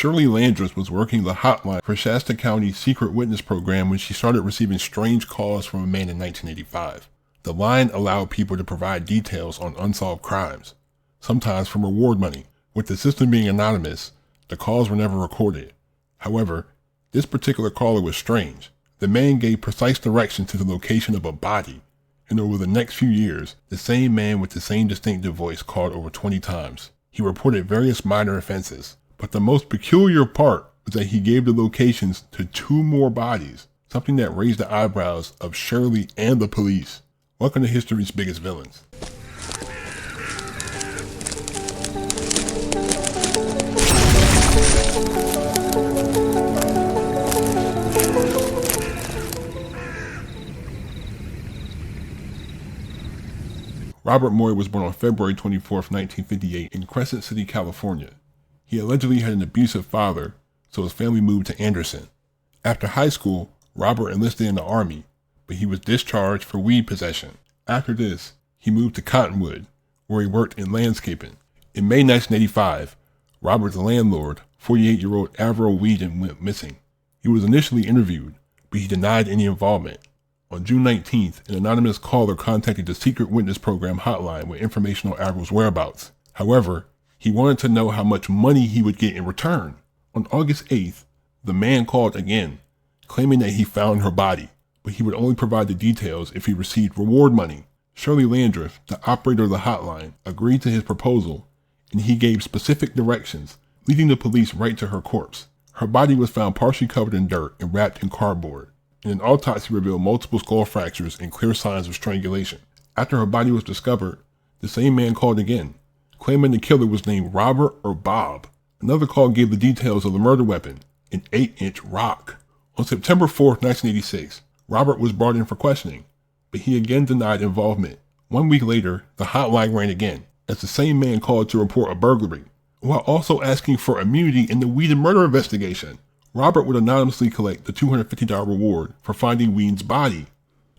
Shirley Landruth was working the hotline for Shasta County's secret witness program when she started receiving strange calls from a man in 1985. The line allowed people to provide details on unsolved crimes, sometimes for reward money. With the system being anonymous, the calls were never recorded. However, this particular caller was strange. The man gave precise directions to the location of a body, and over the next few years, the same man with the same distinctive voice called over 20 times. He reported various minor offenses, but the most peculiar part was that he gave the locations to 2 more bodies, something that raised the eyebrows of Shirley and the police. Welcome to history's biggest villains. Robert Maury was born on February 24, 1958 in Crescent City, California. He allegedly had an abusive father, so his family moved to Anderson. After high school, Robert enlisted in the Army, but he was discharged for weed possession. After this, he moved to Cottonwood, where he worked in landscaping. In May 1985, Robert's landlord, 48-year-old Avril Whedon, went missing. He was initially interviewed, but he denied any involvement. On June 19th, an anonymous caller contacted the secret witness program hotline with information on Avril's whereabouts. However, he wanted to know how much money he would get in return. On August 8th, the man called again, claiming that he found her body, but he would only provide the details if he received reward money. Shirley Landruth, the operator of the hotline, agreed to his proposal, and he gave specific directions, leading the police right to her corpse. Her body was found partially covered in dirt and wrapped in cardboard, and an autopsy revealed multiple skull fractures and clear signs of strangulation. After her body was discovered, the same man called again, claiming the killer was named Robert or Bob. Another call gave the details of the murder weapon, an 8-inch rock. On September 4, 1986, Robert was brought in for questioning, but he again denied involvement. 1 week later, the hotline rang again, as the same man called to report a burglary, while also asking for immunity in the Whedon murder investigation. Robert would anonymously collect the $250 reward for finding Whedon's body.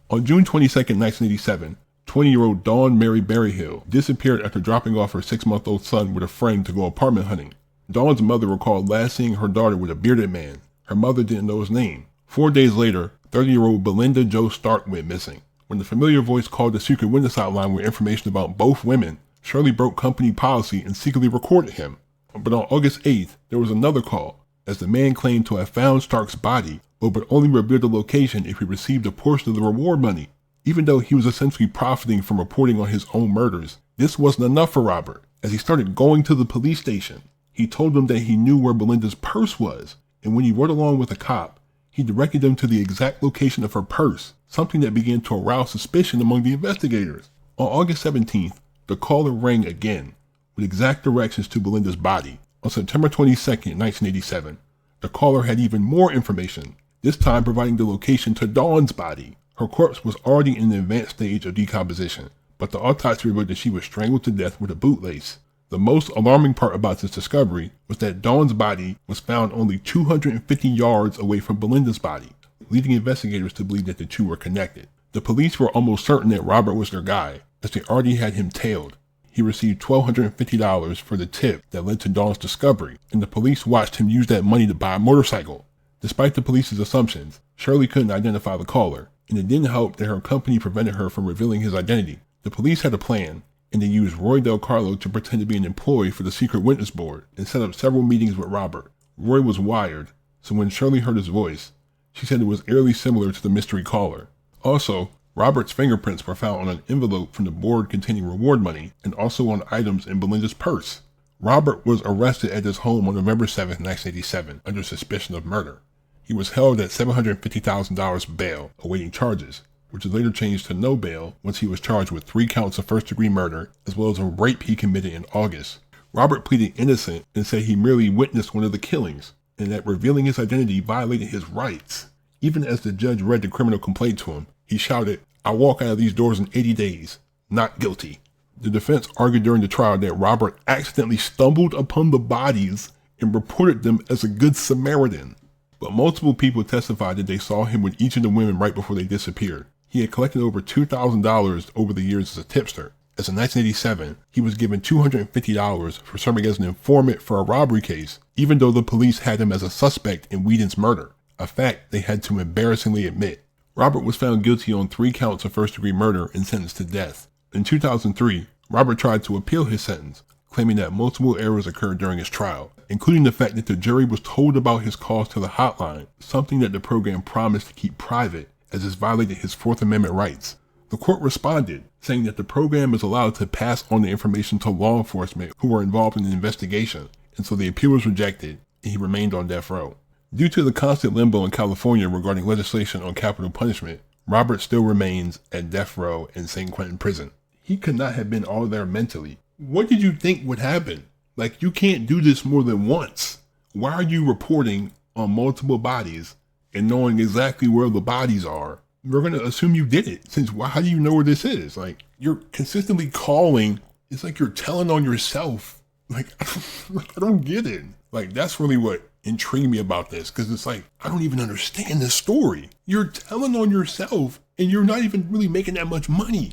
On June 22, 1987, 20-year-old Dawn Mary Berryhill disappeared after dropping off her 6-month-old son with a friend to go apartment hunting. Dawn's mother recalled last seeing her daughter with a bearded man. Her mother didn't know his name. 4 days later, 30-year-old Belinda Jo Stark went missing. When the familiar voice called the secret witness hotline with information about both women, Shirley broke company policy and secretly recorded him. But on August 8th, there was another call, as the man claimed to have found Stark's body, but would only reveal the location if he received a portion of the reward money. Even though he was essentially profiting from reporting on his own murders, this wasn't enough for Robert. As he started going to the police station, he told them that he knew where Belinda's purse was, and when he rode along with a cop, he directed them to the exact location of her purse, something that began to arouse suspicion among the investigators. On August 17th, the caller rang again, with exact directions to Belinda's body. On September 22, 1987, the caller had even more information, this time providing the location to Dawn's body. Her corpse was already in an advanced stage of decomposition, but the autopsy revealed that she was strangled to death with a bootlace. The most alarming part about this discovery was that Dawn's body was found only 250 yards away from Belinda's body, leading investigators to believe that the two were connected. The police were almost certain that Robert was their guy, as they already had him tailed. He received $1,250 for the tip that led to Dawn's discovery, and the police watched him use that money to buy a motorcycle. Despite the police's assumptions, Shirley couldn't identify the caller, and it didn't help that her company prevented her from revealing his identity. The police had a plan, and they used Roy Del Carlo to pretend to be an employee for the secret witness board and set up several meetings with Robert. Roy was wired, so when Shirley heard his voice, she said it was eerily similar to the mystery caller. Also, Robert's fingerprints were found on an envelope from the board containing reward money and also on items in Belinda's purse. Robert was arrested at his home on November 7, 1987, under suspicion of murder. He was held at $750,000 bail, awaiting charges, which was later changed to no bail once he was charged with 3 counts of first-degree murder, as well as a rape he committed in August. Robert pleaded innocent and said he merely witnessed one of the killings, and that revealing his identity violated his rights. Even as the judge read the criminal complaint to him, he shouted, "I'll walk out of these doors in 80 days. Not guilty." The defense argued during the trial that Robert accidentally stumbled upon the bodies and reported them as a good Samaritan. But multiple people testified that they saw him with each of the women right before they disappeared. He had collected over $2,000 over the years as a tipster. as in 1987, he was given $250 for serving as an informant for a robbery case, even though the police had him as a suspect in Whedon's murder, a fact they had to embarrassingly admit. Robert was found guilty on 3 counts of first-degree murder and sentenced to death. In 2003, Robert tried to appeal his sentence, claiming that multiple errors occurred during his trial, including the fact that the jury was told about his calls to the hotline, something that the program promised to keep private, as this violated his Fourth Amendment rights. The court responded, saying that the program is allowed to pass on the information to law enforcement who were involved in the investigation, and so the appeal was rejected, and he remained on death row. Due to the constant limbo in California regarding legislation on capital punishment, Robert still remains at death row in San Quentin prison. He could not have been all there mentally. What did you think would happen? Like, you can't do this more than once. Why are you reporting on multiple bodies and knowing exactly where the bodies are? We're going to assume you did it, since how do you know where this is? Like, you're consistently calling. It's like you're telling on yourself. Like, I don't get it. Like, that's really what intrigued me about this, because it's like, I don't even understand this story. You're telling on yourself, and you're not even really making that much money.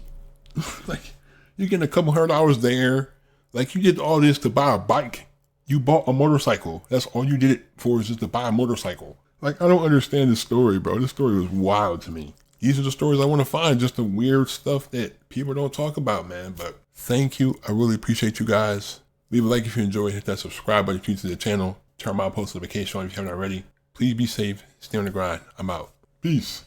Like, you're getting a couple $100 there. Like, you did all this to buy a bike. You bought a motorcycle. That's all you did it for, is just to buy a motorcycle. Like, I don't understand this story, bro. This story was wild to me. These are the stories I want to find, just the weird stuff that people don't talk about, man. But thank you. I really appreciate you guys. Leave a like if you enjoyed. Hit that subscribe button if you're new to the channel. Turn my post notification on if you haven't already. Please be safe. Stay on the grind. I'm out. Peace.